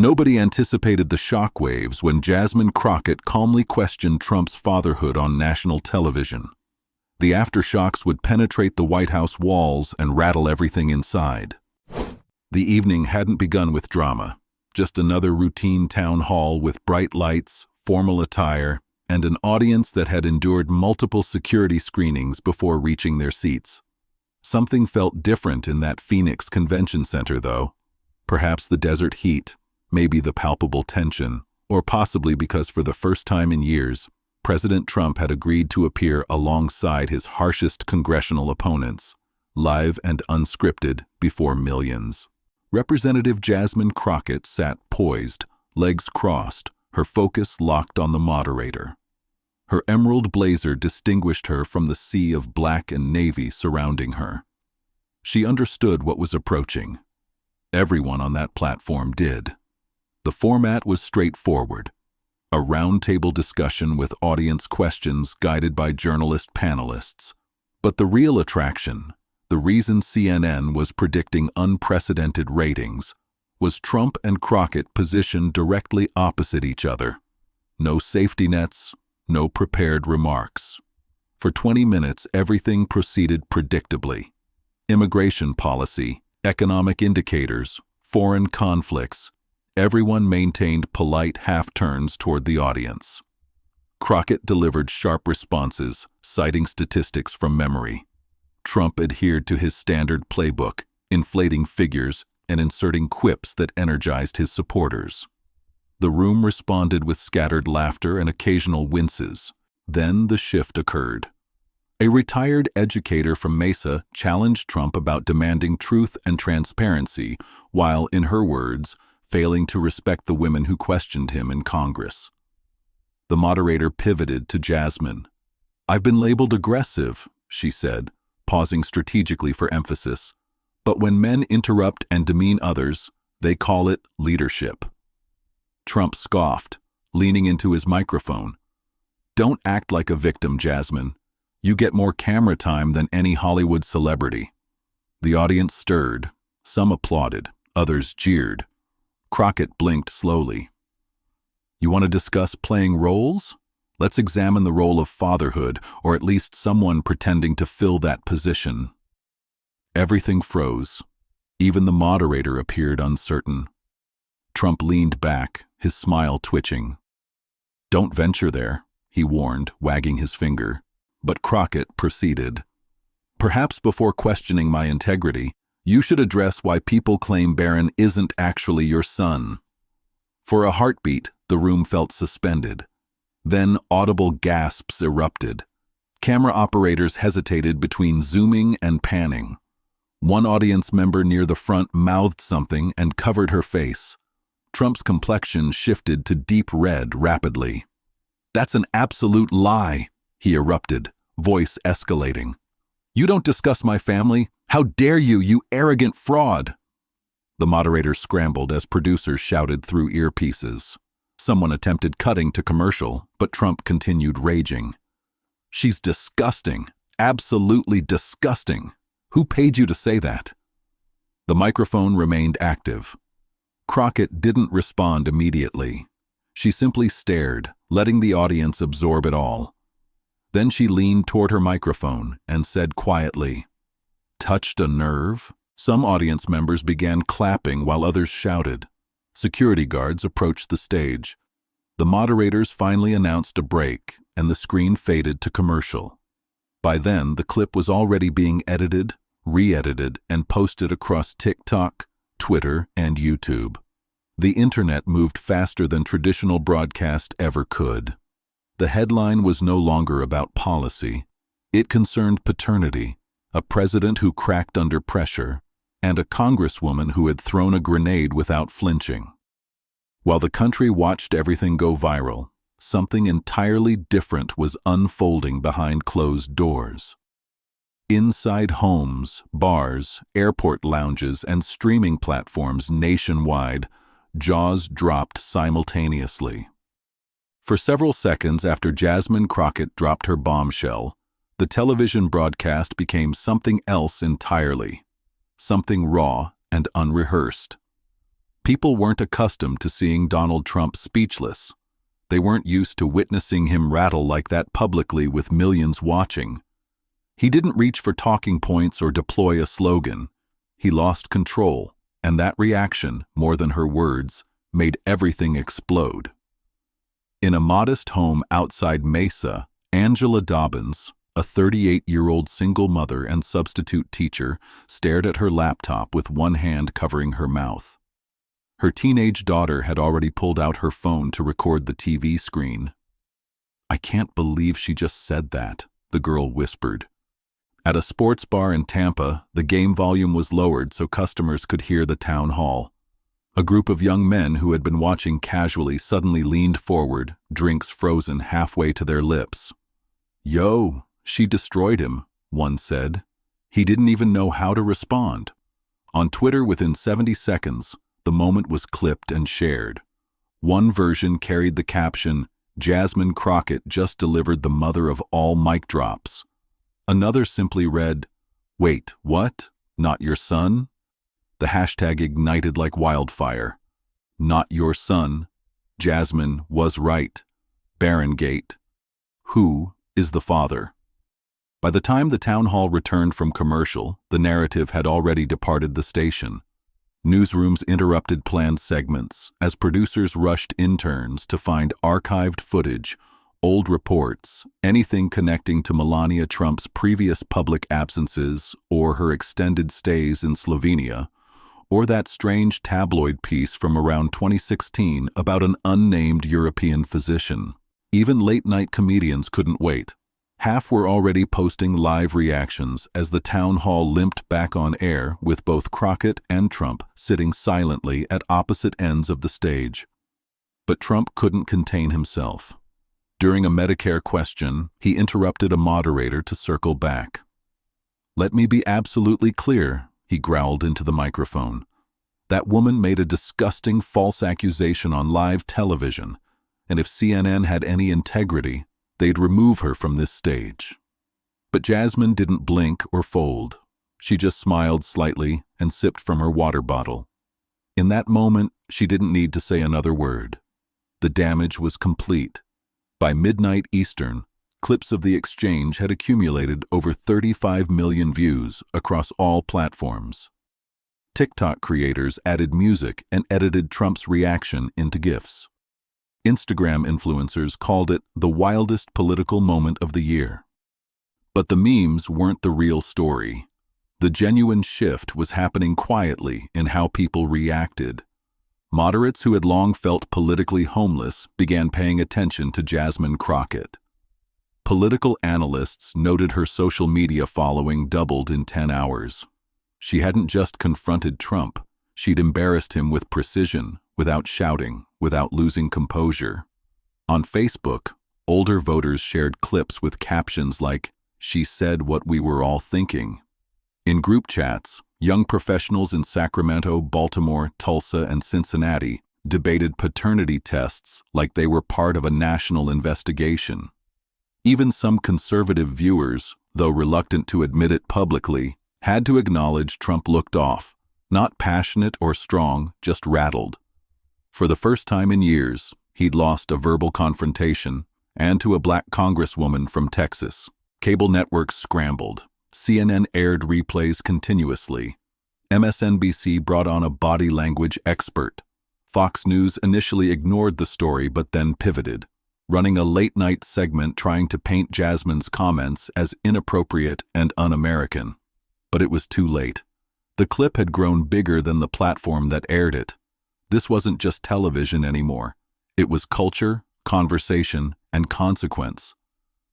Nobody anticipated the shockwaves when Jasmine Crockett calmly questioned Trump's fatherhood on national television. The aftershocks would penetrate the White House walls and rattle everything inside. The evening hadn't begun with drama, just another routine town hall with bright lights, formal attire, and an audience that had endured multiple security screenings before reaching their seats. Something felt different in that Phoenix Convention Center, though. Perhaps the desert heat, maybe the palpable tension, or possibly because for the first time in years, President Trump had agreed to appear alongside his harshest congressional opponents, live and unscripted, before millions. Representative Jasmine Crockett sat poised, legs crossed, her focus locked on the moderator. Her emerald blazer distinguished her from the sea of black and navy surrounding her. She understood what was approaching. Everyone on that platform did. The format was straightforward. A roundtable discussion with audience questions guided by journalist panelists. But the real attraction, the reason CNN was predicting unprecedented ratings, was Trump and Crockett positioned directly opposite each other. No safety nets, no prepared remarks. For 20 minutes, everything proceeded predictably. Immigration policy, economic indicators, foreign conflicts, everyone maintained polite half-turns toward the audience. Crockett delivered sharp responses, citing statistics from memory. Trump adhered to his standard playbook, inflating figures and inserting quips that energized his supporters. The room responded with scattered laughter and occasional winces. Then the shift occurred. A retired educator from Mesa challenged Trump about demanding truth and transparency, while, in her words, failing to respect the women who questioned him in Congress. The moderator pivoted to Jasmine. "I've been labeled aggressive," she said, pausing strategically for emphasis. "But when men interrupt and demean others, they call it leadership." Trump scoffed, leaning into his microphone. "Don't act like a victim, Jasmine. You get more camera time than any Hollywood celebrity." The audience stirred. Some applauded, others jeered. Crockett blinked slowly. "You want to discuss playing roles? Let's examine the role of fatherhood, or at least someone pretending to fill that position." Everything froze. Even the moderator appeared uncertain. Trump leaned back, his smile twitching. "Don't venture there," he warned, wagging his finger. But Crockett proceeded. "Perhaps before questioning my integrity, you should address why people claim Barron isn't actually your son." For a heartbeat, the room felt suspended. Then audible gasps erupted. Camera operators hesitated between zooming and panning. One audience member near the front mouthed something and covered her face. Trump's complexion shifted to deep red rapidly. "That's an absolute lie," he erupted, voice escalating. "You don't discuss my family. How dare you, you arrogant fraud!" The moderator scrambled as producers shouted through earpieces. Someone attempted cutting to commercial, but Trump continued raging. "She's disgusting. Absolutely disgusting. Who paid you to say that?" The microphone remained active. Crockett didn't respond immediately. She simply stared, letting the audience absorb it all. Then she leaned toward her microphone and said quietly, "Touched a nerve?" Some audience members began clapping while others shouted. Security guards approached the stage. The moderators finally announced a break, and the screen faded to commercial. By then, the clip was already being edited, re-edited, and posted across TikTok, Twitter, and YouTube. The internet moved faster than traditional broadcast ever could. The headline was no longer about policy. It concerned paternity, a president who cracked under pressure, and a congresswoman who had thrown a grenade without flinching. While the country watched everything go viral, something entirely different was unfolding behind closed doors. Inside homes, bars, airport lounges, and streaming platforms nationwide, jaws dropped simultaneously. For several seconds after Jasmine Crockett dropped her bombshell, the television broadcast became something else entirely, something raw and unrehearsed. People weren't accustomed to seeing Donald Trump speechless. They weren't used to witnessing him rattle like that publicly with millions watching. He didn't reach for talking points or deploy a slogan. He lost control, and that reaction, more than her words, made everything explode. In a modest home outside Mesa, Angela Dobbins, a 38-year-old single mother and substitute teacher, stared at her laptop with one hand covering her mouth. Her teenage daughter had already pulled out her phone to record the TV screen. "I can't believe she just said that," the girl whispered. At a sports bar in Tampa, the game volume was lowered so customers could hear the town hall. A group of young men who had been watching casually suddenly leaned forward, drinks frozen halfway to their lips. "Yo, she destroyed him," one said. "He didn't even know how to respond." On Twitter, within 70 seconds, the moment was clipped and shared. One version carried the caption, "Jasmine Crockett just delivered the mother of all mic drops." Another simply read, "Wait, what? Not your son?" The hashtag ignited like wildfire. Not your son. Jasmine was right. Barrengate. Who is the father? By the time the town hall returned from commercial, the narrative had already departed the station. Newsrooms interrupted planned segments as producers rushed interns to find archived footage, old reports, anything connecting to Melania Trump's previous public absences or her extended stays in Slovenia, or that strange tabloid piece from around 2016 about an unnamed European physician. Even late-night comedians couldn't wait. Half were already posting live reactions as the town hall limped back on air with both Crockett and Trump sitting silently at opposite ends of the stage. But Trump couldn't contain himself. During a Medicare question, he interrupted a moderator to circle back. "Let me be absolutely clear," he growled into the microphone. "That woman made a disgusting false accusation on live television, and if CNN had any integrity, they'd remove her from this stage." But Jasmine didn't blink or fold. She just smiled slightly and sipped from her water bottle. In that moment, she didn't need to say another word. The damage was complete. By midnight Eastern, clips of the exchange had accumulated over 35 million views across all platforms. TikTok creators added music and edited Trump's reaction into GIFs. Instagram influencers called it the wildest political moment of the year. But the memes weren't the real story. The genuine shift was happening quietly in how people reacted. Moderates who had long felt politically homeless began paying attention to Jasmine Crockett. Political analysts noted her social media following doubled in 10 hours. She hadn't just confronted Trump, she'd embarrassed him with precision, without shouting, without losing composure. On Facebook, older voters shared clips with captions like, "She said what we were all thinking." In group chats, young professionals in Sacramento, Baltimore, Tulsa, and Cincinnati debated paternity tests like they were part of a national investigation. Even some conservative viewers, though reluctant to admit it publicly, had to acknowledge Trump looked off, not passionate or strong, just rattled. For the first time in years, he'd lost a verbal confrontation, and to a black congresswoman from Texas. Cable networks scrambled. CNN aired replays continuously. MSNBC brought on a body language expert. Fox News initially ignored the story but then pivoted, running a late-night segment trying to paint Jasmine's comments as inappropriate and un-American. But it was too late. The clip had grown bigger than the platform that aired it. This wasn't just television anymore. It was culture, conversation, and consequence.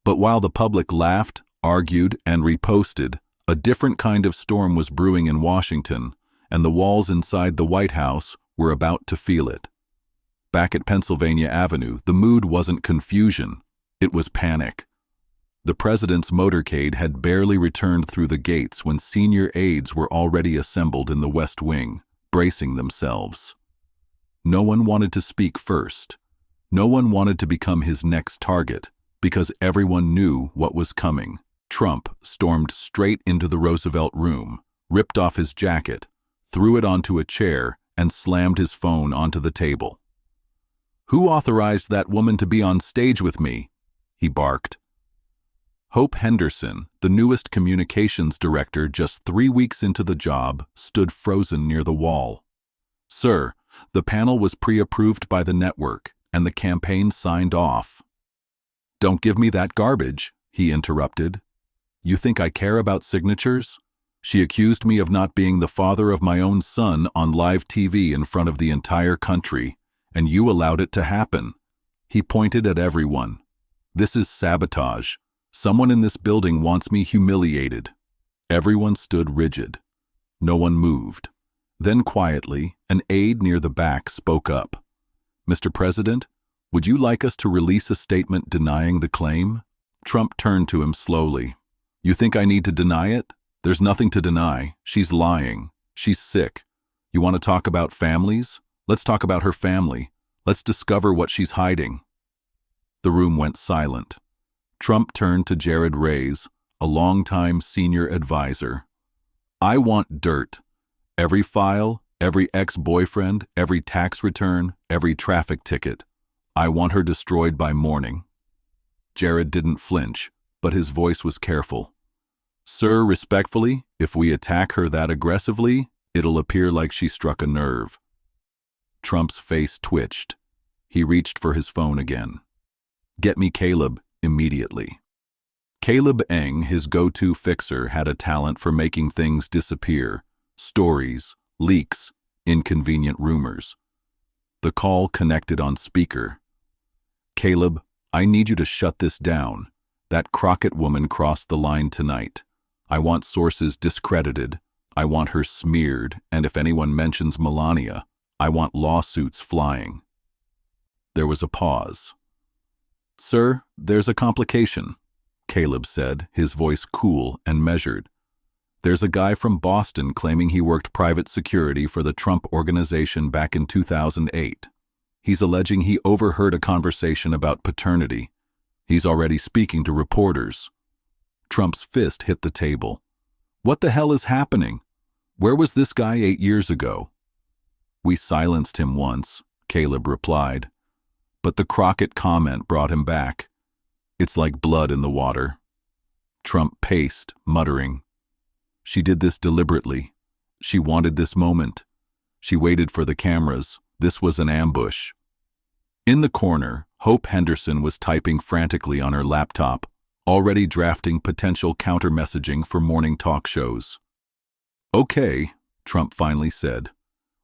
But while the public laughed, argued, and reposted, a different kind of storm was brewing in Washington, and the walls inside the White House were about to feel it. Back at Pennsylvania Avenue, the mood wasn't confusion, it was panic. The president's motorcade had barely returned through the gates when senior aides were already assembled in the West Wing, bracing themselves. No one wanted to speak first. No one wanted to become his next target, because everyone knew what was coming. Trump stormed straight into the Roosevelt Room, ripped off his jacket, threw it onto a chair, and slammed his phone onto the table. "Who authorized that woman to be on stage with me?" he barked. Hope Henderson, the newest communications director just 3 weeks into the job, stood frozen near the wall. "Sir, the panel was pre-approved by the network, and the campaign signed off." "Don't give me that garbage," he interrupted. "You think I care about signatures? She accused me of not being the father of my own son on live TV in front of the entire country, and you allowed it to happen." He pointed at everyone. "This is sabotage. Someone in this building wants me humiliated." Everyone stood rigid. No one moved. Then quietly, an aide near the back spoke up. "Mr. President, would you like us to release a statement denying the claim?" Trump turned to him slowly. "You think I need to deny it? There's nothing to deny. She's lying. She's sick. You want to talk about families? Let's talk about her family. Let's discover what she's hiding." The room went silent. Trump turned to Jared Reyes, a longtime senior advisor. "I want dirt. Every file, every ex-boyfriend, every tax return, every traffic ticket. I want her destroyed by morning." Jared didn't flinch, but his voice was careful. "Sir, respectfully, if we attack her that aggressively, it'll appear like she struck a nerve." Trump's face twitched. He reached for his phone again. "Get me Caleb immediately." Caleb Eng, his go-to fixer, had a talent for making things disappear: stories, leaks, inconvenient rumors. The call connected on speaker. "Caleb, I need you to shut this down. That Crockett woman crossed the line tonight. I want sources discredited. I want her smeared, and if anyone mentions Melania, I want lawsuits flying." There was a pause. "Sir, there's a complication," Caleb said, his voice cool and measured. "There's a guy from Boston claiming he worked private security for the Trump Organization back in 2008. He's alleging he overheard a conversation about paternity. He's already speaking to reporters." Trump's fist hit the table. "What the hell is happening? Where was this guy 8 years ago?" "We silenced him once," Caleb replied. But the Crockett comment brought him back. "It's like blood in the water." Trump paced, muttering. "She did this deliberately. She wanted this moment. She waited for the cameras. This was an ambush." In the corner, Hope Henderson was typing frantically on her laptop, already drafting potential counter-messaging for morning talk shows. "Okay," Trump finally said.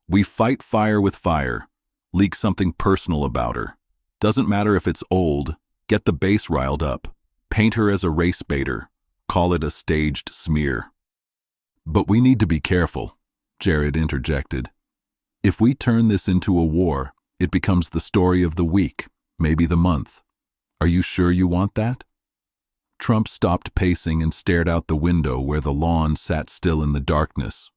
"We fight fire with fire. Leak something personal about her. Doesn't matter if it's old. Get the base riled up. Paint her as a race baiter. Call it a staged smear." "But we need to be careful," Jared interjected. "If we turn this into a war, it becomes the story of the week, maybe the month. Are you sure you want that?" Trump stopped pacing and stared out the window where the lawn sat still in the darkness.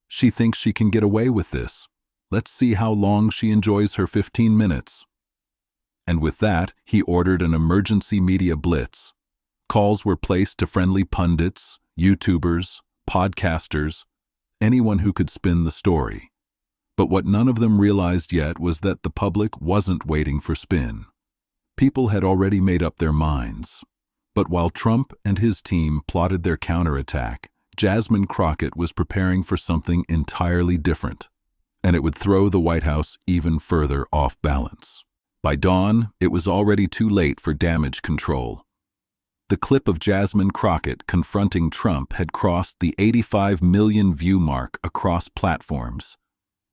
"She thinks she can get away with this. Let's see how long she enjoys her 15 minutes. And with that, he ordered an emergency media blitz. Calls were placed to friendly pundits, YouTubers, podcasters, anyone who could spin the story. But what none of them realized yet was that the public wasn't waiting for spin. People had already made up their minds. But while Trump and his team plotted their counterattack, Jasmine Crockett was preparing for something entirely different, and it would throw the White House even further off balance. By dawn, it was already too late for damage control. The clip of Jasmine Crockett confronting Trump had crossed the 85 million view mark across platforms.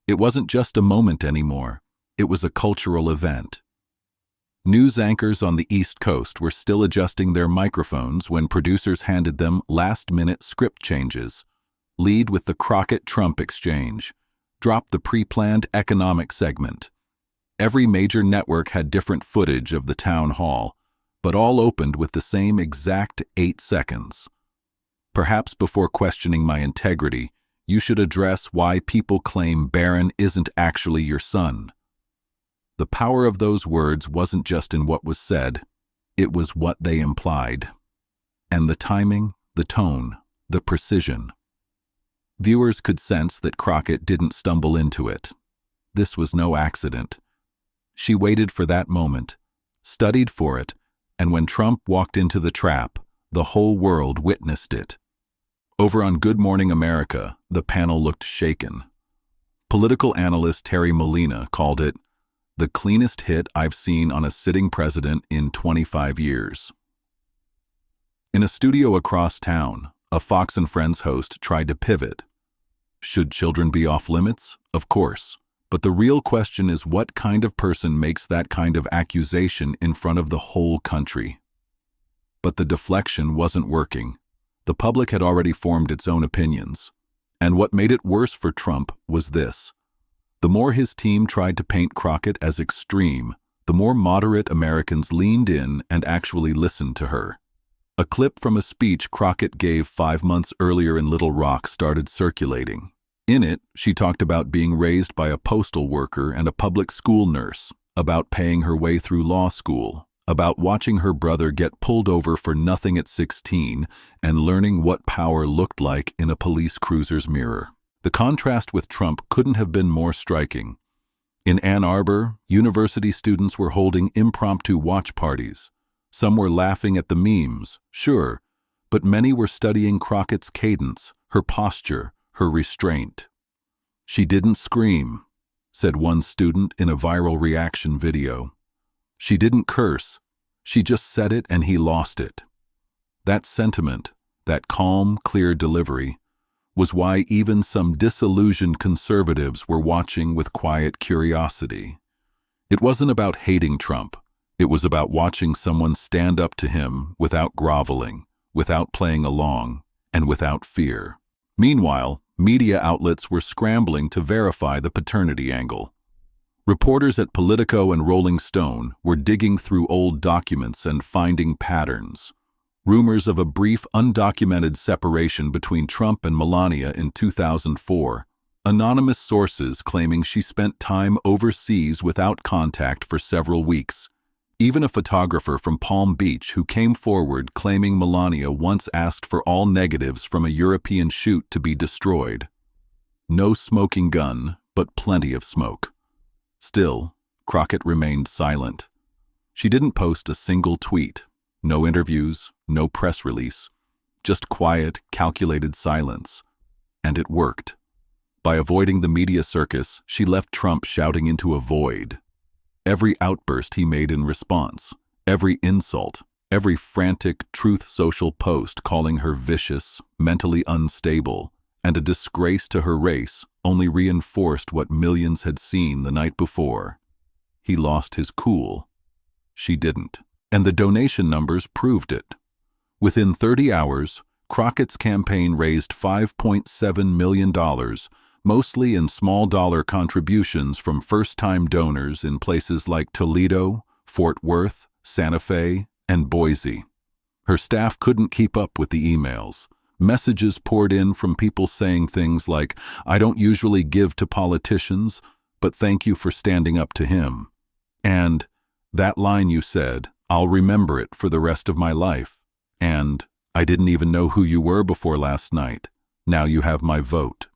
It wasn't just a moment anymore. It was a cultural event. News anchors on the East Coast were still adjusting their microphones when producers handed them last-minute script changes. Lead with the Crockett-Trump exchange. Drop the pre-planned economic segment. Every major network had different footage of the town hall, but all opened with the same exact 8 seconds. "Perhaps before questioning my integrity, you should address why people claim Barron isn't actually your son." The power of those words wasn't just in what was said, it was what they implied. And the timing, the tone, the precision. Viewers could sense that Crockett didn't stumble into it. This was no accident. She waited for that moment, studied for it, and when Trump walked into the trap, the whole world witnessed it. Over on Good Morning America, the panel looked shaken. Political analyst Terry Molina called it the cleanest hit I've seen on a sitting president in 25 years. In a studio across town, a Fox and Friends host tried to pivot. Should children be off limits? Of course. But the real question is, what kind of person makes that kind of accusation in front of the whole country? But the deflection wasn't working. The public had already formed its own opinions. And what made it worse for Trump was this. The more his team tried to paint Crockett as extreme, the more moderate Americans leaned in and actually listened to her. A clip from a speech Crockett gave 5 months earlier in Little Rock started circulating. In it, she talked about being raised by a postal worker and a public school nurse, about paying her way through law school, about watching her brother get pulled over for nothing at 16 and learning what power looked like in a police cruiser's mirror. The contrast with Trump couldn't have been more striking. In Ann Arbor, university students were holding impromptu watch parties. Some were laughing at the memes, sure, but many were studying Crockett's cadence, her posture, her restraint. "She didn't scream," said one student in a viral reaction video. "She didn't curse. She just said it and he lost it." That sentiment, that calm, clear delivery, was why even some disillusioned conservatives were watching with quiet curiosity. It wasn't about hating Trump. It was about watching someone stand up to him without groveling, without playing along, and without fear. Meanwhile, media outlets were scrambling to verify the paternity angle. Reporters at Politico and Rolling Stone were digging through old documents and finding patterns. Rumors of a brief, undocumented separation between Trump and Melania in 2004. Anonymous sources claiming she spent time overseas without contact for several weeks. Even a photographer from Palm Beach who came forward claiming Melania once asked for all negatives from a European shoot to be destroyed. No smoking gun, but plenty of smoke. Still, Crockett remained silent. She didn't post a single tweet. No interviews, no press release. Just quiet, calculated silence. And it worked. By avoiding the media circus, she left Trump shouting into a void. Every outburst he made in response, every insult, every frantic Truth Social post calling her vicious, mentally unstable, and a disgrace to her race only reinforced what millions had seen the night before. He lost his cool. She didn't. And the donation numbers proved it. Within 30 hours, Crockett's campaign raised $5.7 million, mostly in small-dollar contributions from first-time donors in places like Toledo, Fort Worth, Santa Fe, and Boise. Her staff couldn't keep up with the emails. Messages poured in from people saying things like, "I don't usually give to politicians, but thank you for standing up to him." And, "That line you said, I'll remember it for the rest of my life." And, "I didn't even know who you were before last night. Now you have my vote."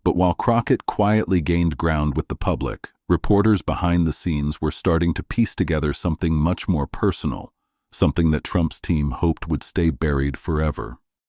But while Crockett quietly gained ground with the public, reporters behind the scenes were starting to piece together something much more personal, something that Trump's team hoped would stay buried forever.